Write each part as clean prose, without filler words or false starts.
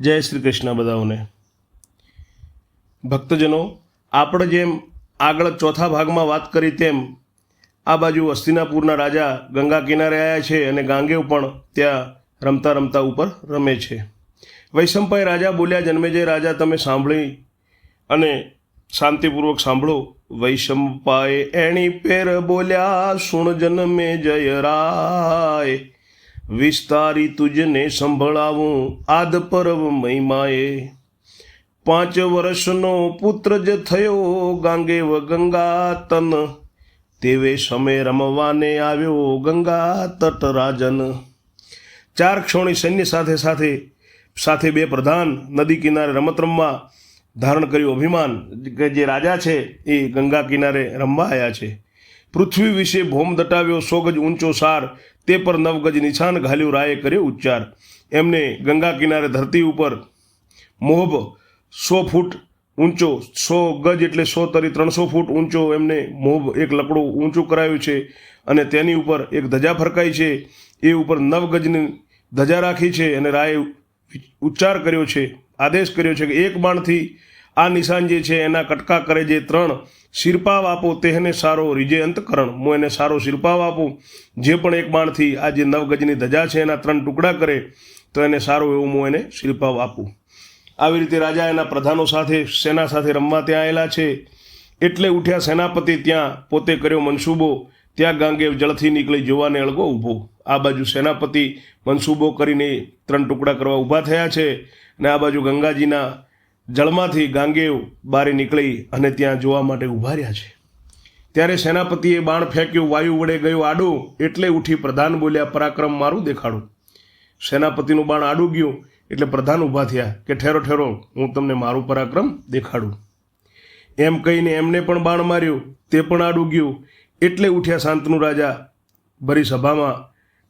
જય શ્રી કૃષ્ણ બધાઓને. ભક્તજનો, આપણે જેમ આગળ ચોથા ભાગમાં વાત કરી તેમ આ બાજુ હસ્તિનાપુરના રાજા ગંગા કિનારે આવ્યા છે અને ગાંગેવ પણ ત્યાં રમતા રમતા ઉપર રમે છે. વૈશંપાય રાજા બોલ્યા, જન્મેજય રાજા તમે સાંભળી અને શાંતિપૂર્વક સાંભળો. વૈશંપાય એણી પેર બોલ્યા, સુણ જન્મે જય રાય, વિસ્તારી તુજને સંભળાવું આદ પર્વ મહિમાએ. 5 વર્ષનો પુત્ર જ થયો ગાંગેવ ગંગા તન, તેવે સમય રમવાને આવ્યો ગંગા તટ રાજન. 4 ક્ષોણી સૈન્ય સાથે 2 પ્રધાન નદી કિનારે રમત રમવા ધારણ કર્યું અભિમાન કે જે રાજા છે એ ગંગા કિનારે રમવા આવ્યા છે. પૃથ્વી વિશે ભોમ દટાવ્યો 100 ગજ ઊંચો સાર, તે પર 9 ગજ નિશાન ઘાલ્યું રાયે કર્યો ઉચ્ચાર. એમને ગંગા કિનારે ધરતી ઉપર મોહબ 100 ફૂટ ઊંચો, 100 ગજ એટલે 100 તરી 300 ફૂટ ઊંચો એમને મોહબ એક લકડું ઊંચું કરાયું છે અને તેની ઉપર એક ધજા ફરકાઈ છે. એ ઉપર 9 ગજની ધજા રાખી છે અને રાયે ઉચ્ચાર કર્યો છે, આદેશ કર્યો છે કે 1 બાણથી આ નિશાન જે છે એના કટકા કરે, જે 3 શિરપાવ આપો તેને સારો રીજે અંતકરણ. હું એને સારો શિરપાવ આપું, જે પણ 1 બાણથી આ જે 9 ગજની ધજા છે એના 3 ટુકડા કરે તો એને સારો એવું હું એને શિરપાવ આપું. આવી રીતે રાજા એના પ્રધાનો સાથે સેના સાથે રમવા ત્યાં આવેલા છે. એટલે ઉઠ્યા સેનાપતિ, ત્યાં પોતે કર્યો મનસૂબો, ત્યાં ગાંગેવ જળથી નીકળી જોવાને અળગો ઊભો. આ બાજુ સેનાપતિ મનસૂબો કરીને 3 ટુકડા કરવા ઊભા થયા છે અને આ બાજુ ગંગાજીના જળમાંથી ગાંગેવ બારે નીકળી અને ત્યાં જોવા માટે ઊભા રહ્યા છે. ત્યારે સેનાપતિએ બાણ ફેંક્યું, વાયુ વડે ગયો આડું, એટલે ઉઠી પ્રધાન બોલ્યા, પરાક્રમ મારું દેખાડું. સેનાપતિનું બાણ આડું ગયું એટલે પ્રધાન ઊભા થયા કે ઠેરો ઠેરો, હું તમને મારું પરાક્રમ દેખાડું. એમ કહીને એમને પણ બાણ માર્યું, તે પણ આડું ગયું. એટલે ઉઠ્યા શાંતનુ રાજા ભરી સભામાં,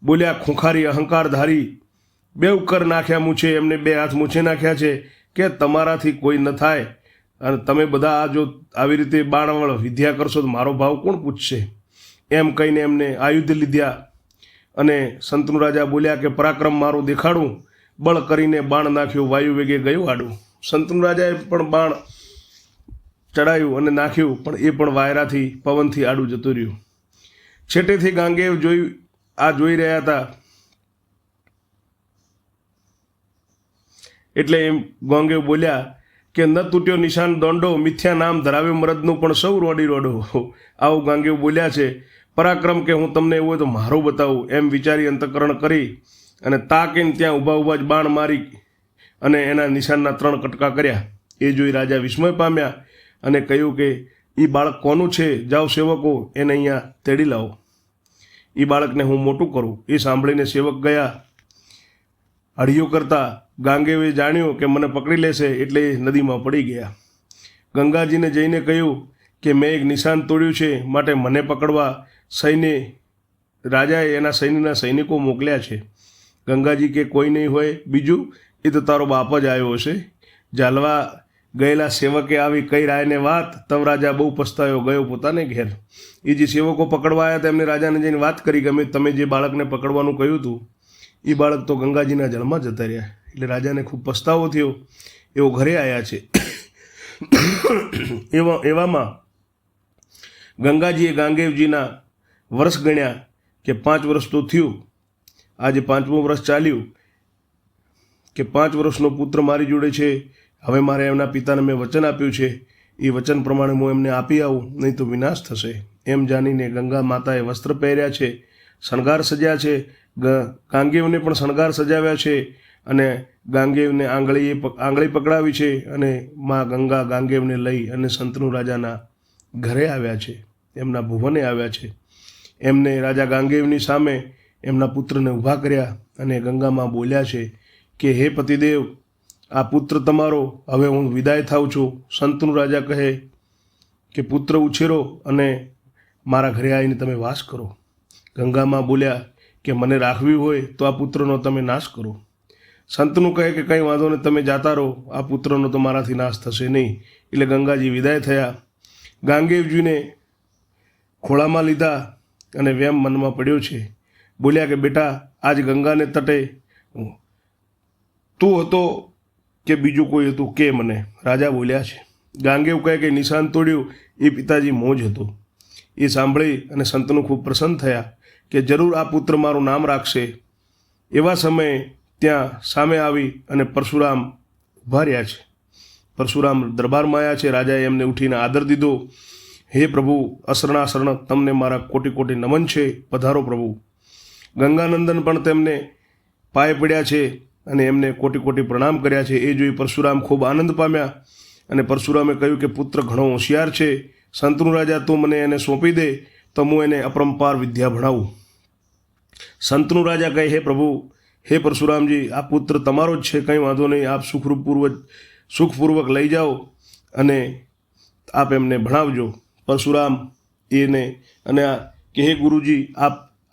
બોલ્યા, ખૂંખારી અહંકારધારી, 2 કર નાખ્યા મૂછે, એમને 2 હાથ મૂછે નાખ્યા છે કે તમારાથી કોઈ ન થાય અને તમે બધા આ જો આવી રીતે બાણવળ વિદ્યા કરશો તો મારો ભાવ કોણ પૂછશે. એમ કહીને એમને આયુધ લીધા અને સંતનુ રાજા બોલ્યા કે પરાક્રમ મારું દેખાડું. બળ કરીને બાણ નાખ્યું, વાયુ વેગે ગયું આડું. સંતનુ રાજાએ પણ બાણ ચડાયું અને નાખ્યું, પણ એ પણ વાયરાથી પવનથી આડું જતું રહ્યું. છેટેથી ગાંગેવ જોઈ રહ્યા હતા એટલે એમ ગાંગેવ બોલ્યા કે ન તૂટ્યો નિશાન દોંડો, મિથ્યા નામ ધરાવ્યો મરદનું પણ સૌ રોડી રોડો. આવું ગાંગેવ બોલ્યા છે. પરાક્રમ કે હું તમને એવું હોય તો મારું બતાવું, એમ વિચારી અંતકરણ કરી અને તાકીને ત્યાં ઊભા જ બાણ મારી અને એના નિશાનના 3 કટકા કર્યા. એ જોઈ રાજા વિસ્મય પામ્યા અને કહ્યું કે એ બાળક કોનું છે? જાઓ સેવકો એને અહીંયા તેડી લાવો, એ બાળકને હું મોટું કરું. એ સાંભળીને સેવક ગયા. હળિયો કરતા ગાંગેવે જાણ્યું કે મને પકડી લેશે એટલે નદીમાં પડી ગયા. ગંગાજીને જઈને કહ્યું કે મેં એક નિશાન તોડ્યું છે, માટે મને પકડવા રાજાએ એના સૈનિકો મોકલ્યા છે. ગંગાજી કે કોઈ નહીં હોય બીજું, એ તો તારો બાપ જ આવ્યો હશે. ઝાલવા ગયેલા સેવકે આવી કઈ રાયને વાત, તવ રાજા બહુ પસ્તાયો, ગયો પોતાને ઘેર. એ જે સેવકો પકડવા આવ્યા હતા એમને રાજાને જઈને વાત કરી કે તમે જે બાળકને પકડવાનું કહ્યું હતું એ બાળક તો ગંગાજીના જળમાં જતા રહ્યા. એટલે રાજાને ખૂબ પસ્તાવો થયો. એવો ઘરે આવ્યા છે. એવામાં ગંગાજીએ ગાંગેવજીના વર્ષ ગણ્યા કે 5 વર્ષ તો થયું, આજે 5મું વર્ષ ચાલ્યું કે 5 વર્ષનો પુત્ર મારી જોડે છે. હવે મારે એમના પિતાને મેં વચન આપ્યું છે, એ વચન પ્રમાણે હું એમને આપી આવું, નહીં તો વિનાશ થશે. એમ જાણીને ગંગા માતાએ વસ્ત્ર પહેર્યા છે, શણગાર સજ્યા છે. ગાંગેવને પણ શણગાર સજાવ્યા છે અને ગાંગેવને આંગળી પકડાવી છે અને મા ગંગા ગાંગેવને લઈ અને સંતનુ રાજાના ઘરે આવ્યા છે, એમના ભુવને આવ્યા છે. એમને રાજા ગાંગેવની સામે એમના પુત્રને ઊભા કર્યા અને ગંગામાં બોલ્યા છે કે હે પતિદેવ, આ પુત્ર તમારો, હવે હું વિદાય થાઉં છું. સંતનુ રાજા કહે કે પુત્ર ઉછેરો અને મારા ઘરે આવીને તમે વાસ કરો. ગંગામાં બોલ્યા કે મને રાખવી હોય તો આ પુત્રનો તમે નાશ કરો. સંતનું કહે કે કંઈ વાંધો નહીં, તમે જાતા રહો, આ પુત્રનો તો મારાથી નાશ થશે નહીં. એટલે ગંગાજી વિદાય થયા. ગાંગેવજીને ખોળામાં લીધા અને વેમ મનમાં પડ્યો છે. બોલ્યા કે બેટા, આજ ગંગાને તટે તું હતો કે બીજું કોઈ હતું કે મને? રાજા બોલ્યા છે. ગાંગેવ કહે કે નિશાન તોડ્યું એ પિતાજી મોજ હતો. એ સાંભળી અને સંતનું ખૂબ પ્રસન્ન થયા કે જરૂર આ પુત્ર મારું નામ રાખશે. એવા સમયે ત્યાં સામે આવી અને પરશુરામ ઊભા રહ્યા છે. પરશુરામ દરબારમાં આવ્યા છે. રાજાએ એમને ઉઠીને આદર દીધો. હે પ્રભુ, અશરણા શરણ તમને મારા કોટી કોટી નમન છે, પધારો પ્રભુ. ગંગાનંદન પણ તેમને પાય પડ્યા છે અને એમને કોટી કોટી પ્રણામ કર્યા છે. એ જોઈ પરશુરામ ખૂબ આનંદ પામ્યા અને પરશુરામે કહ્યું કે પુત્ર ઘણો હોશિયાર છે. સંતનું રાજા તું મને એને સોંપી દે તો હું એને અપરંપાર વિદ્યા ભણાવું. સંતનું રાજા કહે, હે પ્રભુ, હે પરશુરામજી, આ પુત્ર તમારો જ છે, કંઈ વાંધો નહીં, આપ સુખપૂર્વક લઈ જાઓ અને આપ એમને ભણાવજો. પરશુરામ એને અને કે હે ગુરુજી,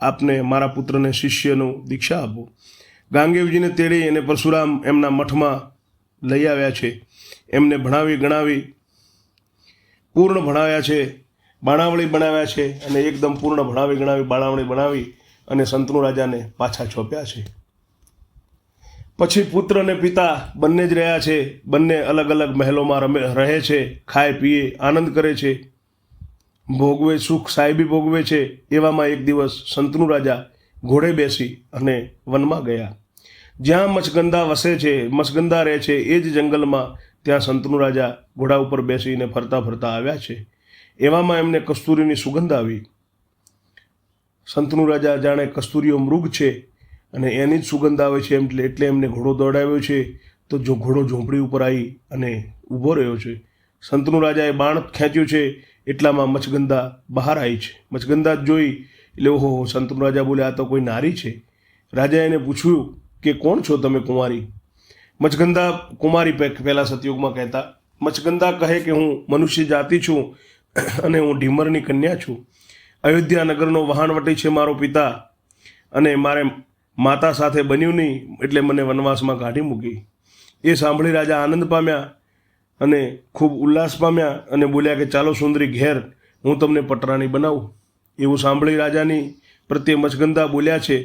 આપને મારા પુત્રને શિષ્યનું દીક્ષા આપો. ગાંગેવજીને તેડી અને પરશુરામ એમના મઠમાં લઈ આવ્યા છે. એમને ભણાવી ગણાવી પૂર્ણ ભણાવ્યા છે, બાણાવળી બનાવ્યા છે અને એકદમ પૂર્ણ ભણાવી ગણાવી બાણાવળી બનાવી અને સંતનુ રાજાને પાછા સોંપ્યા છે. પછી પુત્ર અને પિતા બંને જ રહ્યા છે. બંને અલગ અલગ મહેલોમાં રહે છે, ખાય પીએ આનંદ કરે છે, ભોગવે સુખ સાહેબી ભોગવે છે. એવામાં એક દિવસ સંતનુ રાજા ઘોડે બેસી અને વનમાં ગયા. જ્યાં મચગંદા વસે છે, મચગંદા રહે છે, એ જ જંગલમાં ત્યાં સંતનુ રાજા ઘોડા ઉપર બેસીને ફરતા ફરતા આવ્યા છે. એવામાં એમને કસ્તુરીની સુગંધ આવી. સંતનુ રાજા જાણે કસ્તુરીઓ મૃગ છે અને એની જ સુગંધ આવે છે એટલે એમને ઘોડો દોડાવ્યો છે. તો જો ઘોડો ઝૂંપડી ઉપર આવી અને ઊભો રહ્યો છે. સંતનુ રાજાએ બાણ ખેંચ્યું છે એટલામાં મચગંદા બહાર આવી છે. મચગંદા જ જોઈ એટલે ઓહો, સંતનુ રાજા બોલે, આ તો કોઈ નારી છે. રાજાએ એને પૂછ્યું કે કોણ છો તમે કુંવારી? મચગંદા કુમારી પહેલાં સતયુગમાં કહેતા. મચગંદા કહે કે હું મનુષ્ય જાતિ છું અને હું ઢીમરની કન્યા છું. અયોધ્યા નગરનો વહાણવટી છે મારો પિતા અને મારે માતા સાથે બન્યું નહીં એટલે મને વનવાસમાં કાઢી મૂકી. એ સાંભળી રાજા આનંદ પામ્યા અને ખૂબ ઉલ્લાસ પામ્યા અને બોલ્યા કે ચાલો સુંદરી ઘેર, હું તમને પટરાણી બનાવું. એવું સાંભળી રાજાની પ્રત્યે મચગંદા બોલ્યા છે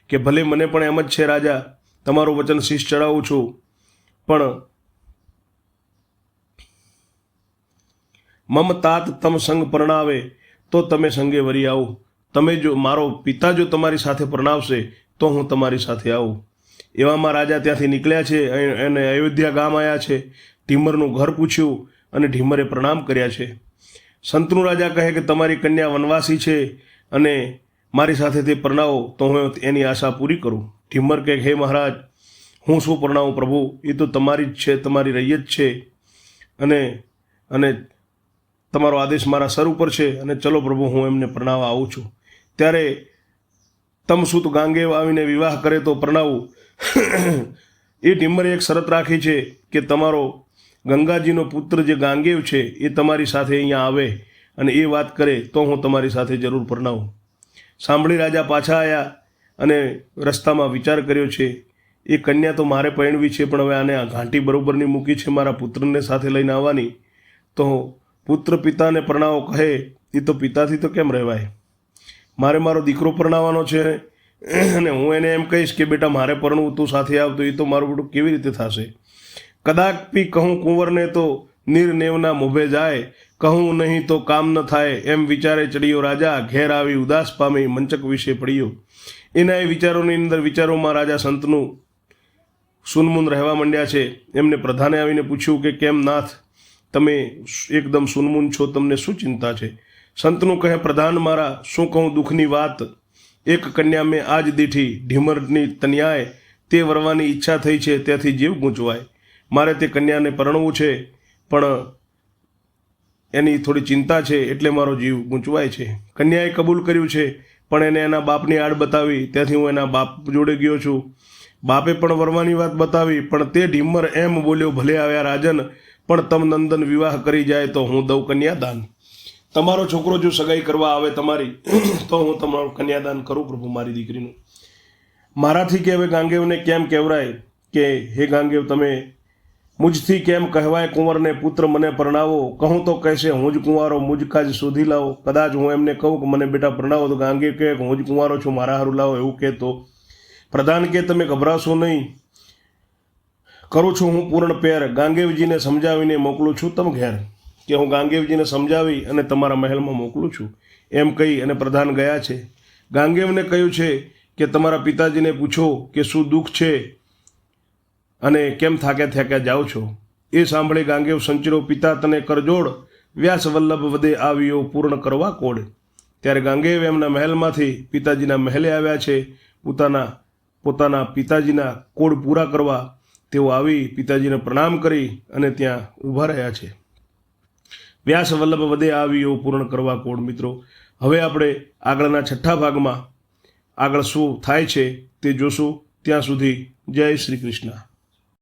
કે ભલે મને પણ એમ જ છે રાજા, તમારું વચન શીશ ચડાવું છું, પણ મમ તાત તમ સંગ પરણાવે તો તમે સંગે વરી આવો. તમે જો મારો પિતા જો તમારી સાથે પરણાવશે તો હું તમારી સાથે આવું. એવામાં રાજા ત્યાંથી નીકળ્યા છે અને અયોધ્યા ગામ આવ્યા છે. ઢીમરનું ઘર પૂછ્યું અને ઢીમરે પ્રણામ કર્યા છે. સંતનુ રાજા કહે કે તમારી કન્યા વનવાસી છે અને મારી સાથે તે પરણાવો તો હું એની આશા પૂરી કરું. ઢીમર કહે, હે મહારાજ, હું શું પરણાવું પ્રભુ, એ તો તમારી જ છે, તમારી રૈયત છે અને તમારો આદેશ મારા સર ઉપર છે અને ચલો પ્રભુ, હું એમને પરણાવવા આવું છું. ત્યારે તમસુત ગાંગેવ આવીને વિવાહ કરે તો પરણાવું. એ ઢીમરે એક શરત રાખી છે કે તમારો ગંગાજીનો પુત્ર જે ગાંગેવ છે એ તમારી સાથે અહીંયા આવે અને એ વાત કરે તો હું તમારી સાથે જરૂર પરણાવું. સાંભળી રાજા પાછા આવ્યા અને રસ્તામાં વિચાર કર્યો છે, એ કન્યા તો મારે પરણવી છે પણ હવે આને આ ઘાંટી બરોબરની મૂકી છે મારા પુત્રને સાથે લઈને આવવાની. તો પુત્ર પિતાને પરણાવો કહે એ તો પિતાથી તો કેમ રહેવાય? મારે મારો દીકરો પરણાવવાનો છે અને હું એને એમ કહીશ કે બેટા મારે પરણવું, તું સાથે આવ, તો એ તો મારું બેટું કેવી રીતે થશે? કદાપી કહું કુંવરને તો નિર્નેવના મોભે જાય, કહું નહીં તો કામ ન થાય, એમ વિચારે ચડ્યો રાજા, ઘેર આવી ઉદાસ પામી મંચક વિશે પડ્યો. એના એ વિચારોની અંદર વિચારોમાં રાજા સંતનું સુનમુન રહેવા માંડ્યા છે. એમને પ્રધાને આવીને પૂછ્યું કે કેમ નાથ, તમે એકદમ સુનમુન છો, તમને શું ચિંતા છે? સંતનું કહે, પ્રધાન મારા, શું કહું દુઃખની વાત, એક કન્યા મેં આજ દીઠી, ઢીમરની તન્યાએ તે વરવાની ઈચ્છા થઈ છે, ત્યાંથી જીવ ગૂંચવાય. મારે તે કન્યાને પરણવું છે પણ એની થોડી ચિંતા છે એટલે મારો જીવ ગૂંચવાય છે. કન્યાએ કબૂલ કર્યું છે પણ એને એના બાપની આડ બતાવી, ત્યાંથી હું એના બાપ જોડે ગયો છું. બાપે પણ વરવાની વાત બતાવી પણ તે ઢીમર એમ બોલ્યો, ભલે આવ્યા રાજન, પણ તમ નંદન વિવાહ કરી જાય તો હું દઉં કન્યાદાન. તમારો છોકરો જો સગાઈ કરવા આવે તમારી તો હું તમારું કન્યાદાન કરું પ્રભુ મારી દીકરીનું. મારાથી કે હવે ગાંગેવને કેમ કહેવરાય કે હે ગાંગેવ, તમે મુજથી કેમ કહેવાય કુંવરને પુત્ર મને પરણાવો? કહું તો કહેશે હું જ કુંવારો, મુજ કાજ શોધી લાવો. કદાચ હું એમને કહું કે મને બેટા પરણાવો તો ગાંગેવ કહે કે હું જ કુંવારો છું, મારા હારું લાવો, એવું કહેતો. પ્રધાન કે તમે ગભરાશો નહીં, કરું છું હું પૂર્ણ પેર, ગાંગેવજીને સમજાવીને મોકલું છું તમ ઘેર. કે હું ગાંગેવજીને સમજાવી અને તમારા મહેલમાં મોકલું છું એમ કહી અને પ્રધાન ગયા છે. ગાંગેવને કહ્યું છે કે તમારા પિતાજીને પૂછો કે શું દુઃખ છે અને કેમ થાક્યા થાક્યા જાઓ છો. એ સાંભળી ગાંગેવ સંચરો, પિતા તને કરજોડ, વ્યાસ વલ્લભ વદે આવ્યો પૂર્ણ કરવા કોડ. ત્યારે ગાંગેવ એમના મહેલમાંથી પિતાજીના મહેલે આવ્યા છે પોતાના પિતાજીના કોડ પૂરા કરવા. તેઓ આવી પિતાજીને પ્રણામ કરી અને ત્યાં ઊભા રહ્યા છે. વ્યાસ વલ્લભ વદે આવ્યો પૂર્ણ કરવા કોડ. મિત્રો, હવે આપણે આગળના 6થા ભાગમાં આગળ શું થાય છે તે જોશું. ત્યાં સુધી જય શ્રી કૃષ્ણ.